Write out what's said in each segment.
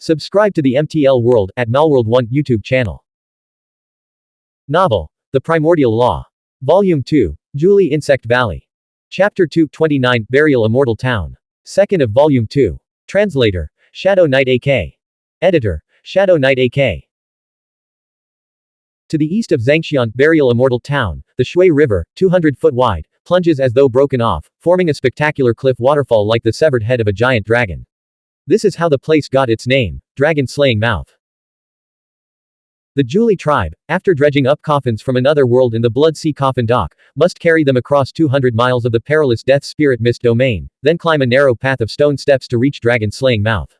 Subscribe to the MTL World at Malworld 1 YouTube channel. Novel, The Primordial Law. Volume 2, Julie Insect Valley. Chapter 229, Burial Immortal Town. 2nd of Volume 2. Translator, Shadow Knight AK. Editor, Shadow Knight AK. To the east of Zhangxian, Burial Immortal Town, the Shui River, 200 foot wide, plunges as though broken off, forming a spectacular cliff waterfall like the severed head of a giant dragon. This is how the place got its name, Dragon-Slaying Mouth. The Julie tribe, after dredging up coffins from another world in the Blood Sea coffin dock, must carry them across 200 miles of the perilous Death Spirit Mist domain, then climb a narrow path of stone steps to reach Dragon-Slaying Mouth.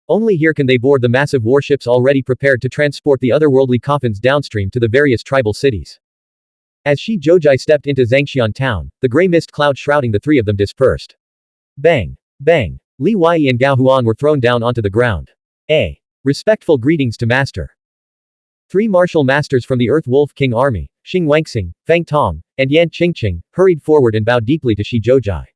Only here can they board the massive warships already prepared to transport the otherworldly coffins downstream to the various tribal cities. As Shi Zhoujai stepped into Zhangxian town, the gray mist cloud shrouding the three of them dispersed. Bang! Bang! Li Weiyi and Xuanhuan were thrown down onto the ground. Respectful greetings to Master. Three martial masters from the Earth Wolf King army, Xing Wangxing, Fang Tong, and Yan Qingqing, hurried forward and bowed deeply to Shi Zhoujai.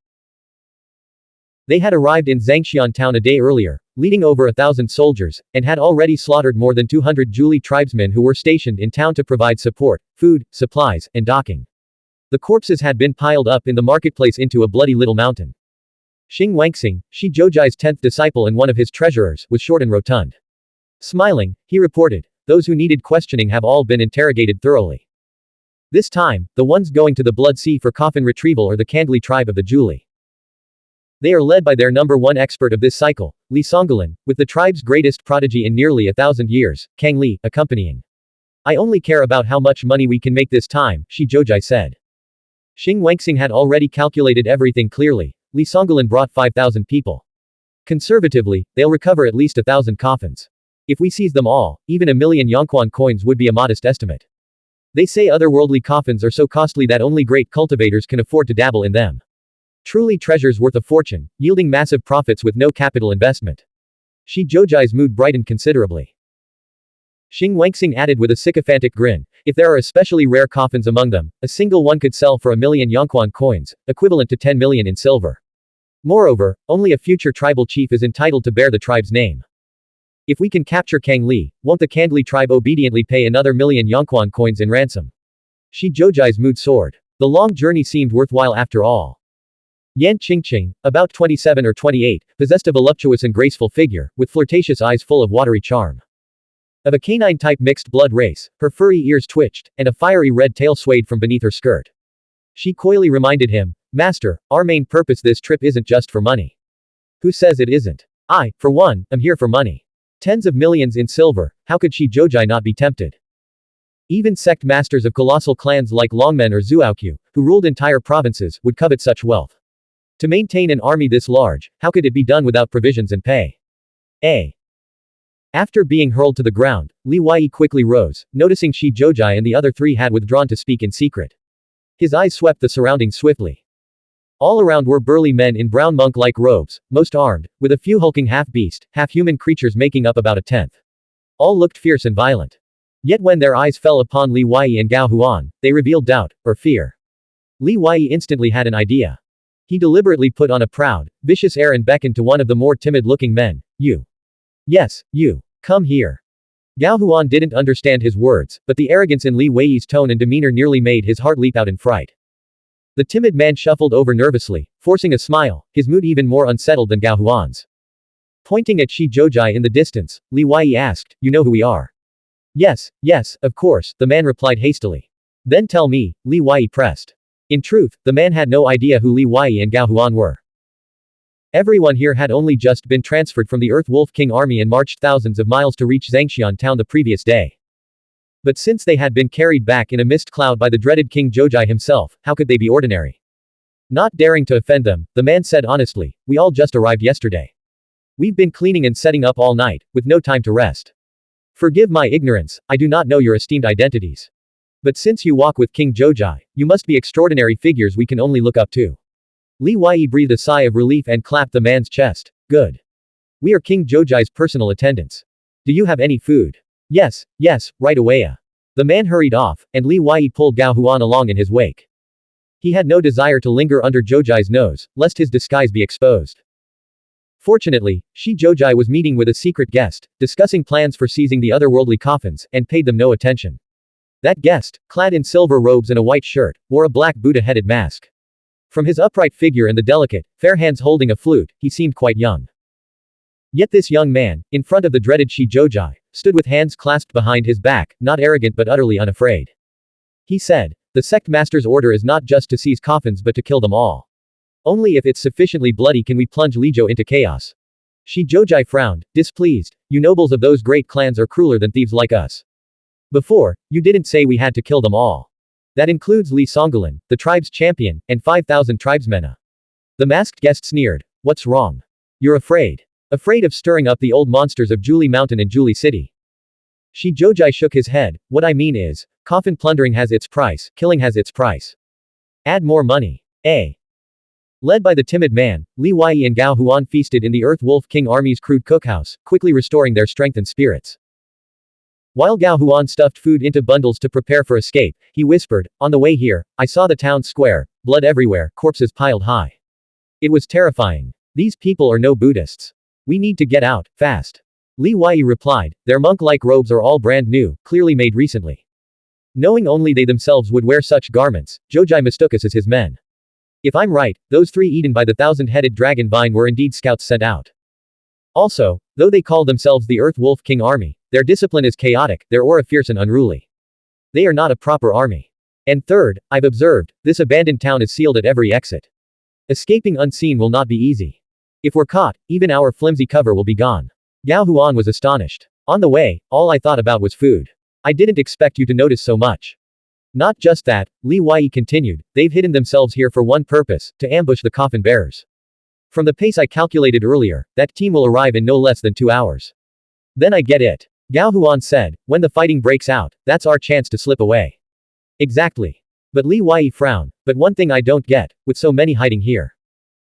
They had arrived in Zhangxian town a day earlier, leading over 1,000 soldiers, and had already slaughtered more than 200 Julie tribesmen who were stationed in town to provide support, food, supplies, and docking. The corpses had been piled up in the marketplace into a bloody little mountain. Xing Wangxing, Shi Zhoujai's 10th disciple and one of his treasurers, was short and rotund. Smiling, he reported, "Those who needed questioning have all been interrogated thoroughly. This time, the ones going to the Blood Sea for coffin retrieval are the Kandli tribe of the Julie. They are led by their number one expert of this cycle, Li Songolin, with the tribe's greatest prodigy in nearly 1,000 years, Kang Li, accompanying. I only care about how much money we can make this time," Shi Zhoujai said. Xing Wangxing had already calculated everything clearly. Li Songolin brought 5,000 people. Conservatively, they'll recover at least 1,000 coffins. If we seize them all, even 1,000,000 Yongquan coins would be a modest estimate. They say otherworldly coffins are so costly that only great cultivators can afford to dabble in them. Truly treasures worth a fortune, yielding massive profits with no capital investment. Shi Zhoujai's mood brightened considerably. Xing Wangxing added with a sycophantic grin, "If there are especially rare coffins among them, a single one could sell for 1,000,000 Yongquan coins, equivalent to 10 million in silver. Moreover, only a future tribal chief is entitled to bear the tribe's name. If we can capture Kang Li, won't the Kandli tribe obediently pay another 1,000,000 Yongquan coins in ransom?" Shi Zhoujai's mood soared. The long journey seemed worthwhile after all. Yan Qingqing, about 27 or 28, possessed a voluptuous and graceful figure, with flirtatious eyes full of watery charm. Of a canine-type mixed blood race, her furry ears twitched, and a fiery red tail swayed from beneath her skirt. She coyly reminded him, "Master, our main purpose this trip isn't just for money." "Who says it isn't? I, for one, am here for money. Tens of millions in silver, how could Shi Zhoujai not be tempted? Even sect masters of colossal clans like Longmen or Zuoqiu, who ruled entire provinces, would covet such wealth. To maintain an army this large, how could it be done without provisions and pay?" After being hurled to the ground, Li Weiyi quickly rose, noticing Shi Zhoujai and the other three had withdrawn to speak in secret. His eyes swept the surroundings swiftly. All around were burly men in brown monk-like robes, most armed, with a few hulking half-beast, half-human creatures making up about a tenth. All looked fierce and violent. Yet when their eyes fell upon Li Weiyi and Xuanhuan, they revealed doubt, or fear. Li Weiyi instantly had an idea. He deliberately put on a proud, vicious air and beckoned to one of the more timid-looking men. "You. Yes, you. Come here." Xuanhuan didn't understand his words, but the arrogance in Li Weiyi's tone and demeanor nearly made his heart leap out in fright. The timid man shuffled over nervously, forcing a smile, his mood even more unsettled than Xuanhuan's. Pointing at Shi Zhoujai in the distance, Li Weiyi asked, "You know who we are?" Yes, of course," the man replied hastily. "Then tell me," Li Weiyi pressed. In truth, the man had no idea who Li Weiyi and Xuanhuan were. Everyone here had only just been transferred from the Earth Wolf King army and marched thousands of miles to reach Zhangxian town the previous day. But since they had been carried back in a mist cloud by the dreaded King Zhoujai himself, how could they be ordinary? Not daring to offend them, the man said honestly, "We all just arrived yesterday. We've been cleaning and setting up all night, with no time to rest. Forgive my ignorance, I do not know your esteemed identities. But since you walk with King Zhoujai, you must be extraordinary figures we can only look up to." Li Weiyi breathed a sigh of relief and clapped the man's chest. "Good. We are King Zhoujai's personal attendants. Do you have any food?" Yes, right away. The man hurried off, and Li Weiyi pulled Xuanhuan along in his wake. He had no desire to linger under Zhoujai's nose, lest his disguise be exposed. Fortunately, Shi Jiuzhai was meeting with a secret guest, discussing plans for seizing the otherworldly coffins, and paid them no attention. That guest, clad in silver robes and a white shirt, wore a black Buddha-headed mask. From his upright figure and the delicate, fair hands holding a flute, he seemed quite young. Yet this young man, in front of the dreaded Shi Jiuzhai, stood with hands clasped behind his back, not arrogant but utterly unafraid. He said, "The sect master's order is not just to seize coffins but to kill them all. Only if it's sufficiently bloody can we plunge Lijiu into chaos." Shi Jiuzhai frowned, displeased. "You nobles of those great clans are crueler than thieves like us. Before, you didn't say we had to kill them all. That includes Li Songolin, the tribe's champion, and 5,000 tribesmen." The masked guest sneered. "What's wrong? You're afraid. Afraid of stirring up the old monsters of Juli Mountain and Juli City." Shi Jiuzhai shook his head. "What I mean is, coffin plundering has its price, killing has its price. Add more money. A." Led by the timid man, Li Wei and Gao Huan feasted in the Earth Wolf King Army's crude cookhouse, quickly restoring their strength and spirits. While Gao Huan stuffed food into bundles to prepare for escape, he whispered, "On the way here, I saw the town square, blood everywhere, corpses piled high. It was terrifying. These people are no Buddhists. We need to get out, fast." Li Wei replied, "Their monk-like robes are all brand new, clearly made recently." Knowing only they themselves would wear such garments, Jiuzhai mistook us as his men. "If I'm right, those 3 eaten by the thousand-headed dragon vine were indeed scouts sent out. Also, though they call themselves the Earth Wolf King Army, their discipline is chaotic, their aura fierce and unruly. They are not a proper army. And third, I've observed, this abandoned town is sealed at every exit. Escaping unseen will not be easy. If we're caught, even our flimsy cover will be gone." Gao Huan was astonished. "On the way, all I thought about was food. I didn't expect you to notice so much." "Not just that," Li Wei continued, "they've hidden themselves here for one purpose, to ambush the coffin bearers. From the pace I calculated earlier, that team will arrive in no less than 2 hours. Then I get it." Gao Huan said, "When the fighting breaks out, that's our chance to slip away." "Exactly." But Li Wei frowned. "But one thing I don't get, with so many hiding here.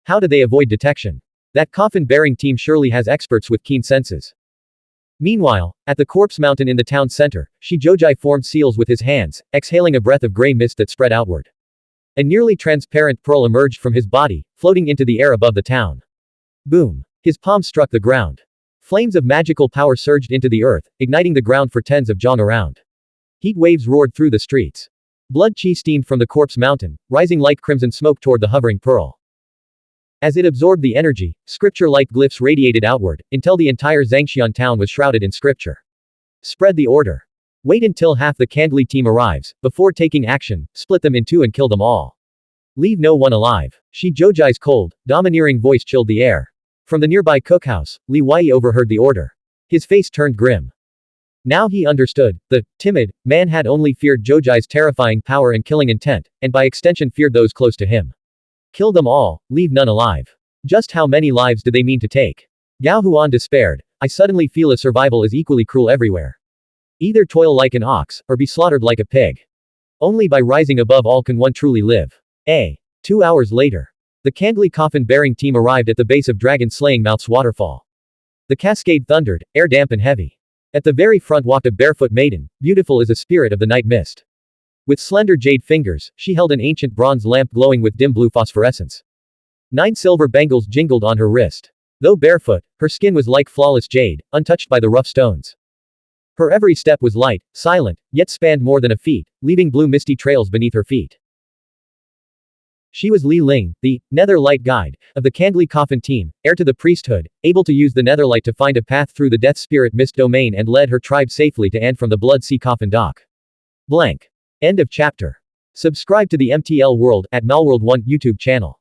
How do they avoid detection? That coffin-bearing team surely has experts with keen senses." Meanwhile, at the corpse mountain in the town center, Shi Jiuzhai formed seals with his hands, exhaling a breath of gray mist that spread outward. A nearly transparent pearl emerged from his body, floating into the air above the town. Boom! His palm struck the ground. Flames of magical power surged into the earth, igniting the ground for tens of jong around. Heat waves roared through the streets. Blood qi steamed from the corpse mountain, rising like crimson smoke toward the hovering pearl. As it absorbed the energy, scripture-like glyphs radiated outward, until the entire Zhangxian town was shrouded in scripture. Spread the order. Wait until half the Kandli team arrives, before taking action, split them in 2 and kill them all. Leave no one alive. Shi Jiuzhai's cold, domineering voice chilled the air. From the nearby cookhouse, Li Wei overheard the order. His face turned grim. Now he understood. The timid man had only feared Jiuzhai's terrifying power and killing intent, and by extension feared those close to him. Kill them all, leave none alive. Just how many lives do they mean to take? Gao Huan despaired. I suddenly feel a survival is equally cruel everywhere. Either toil like an ox, or be slaughtered like a pig. Only by rising above all can one truly live. 2 hours later. The Kandli coffin-bearing team arrived at the base of dragon-slaying Mouth's waterfall. The cascade thundered, air damp and heavy. At the very front walked a barefoot maiden, beautiful as a spirit of the night mist. With slender jade fingers, she held an ancient bronze lamp glowing with dim blue phosphorescence. 9 silver bangles jingled on her wrist. Though barefoot, her skin was like flawless jade, untouched by the rough stones. Her every step was light, silent, yet spanned more than a feet, leaving blue misty trails beneath her feet. She was Li Ling, the Nether Light Guide of the Kandli Coffin team, heir to the priesthood, able to use the Netherlight to find a path through the Death Spirit Mist domain and led her tribe safely to and from the Blood Sea Coffin Dock. Blank. End of chapter. Subscribe to the MTL World at Malworld 1 YouTube channel.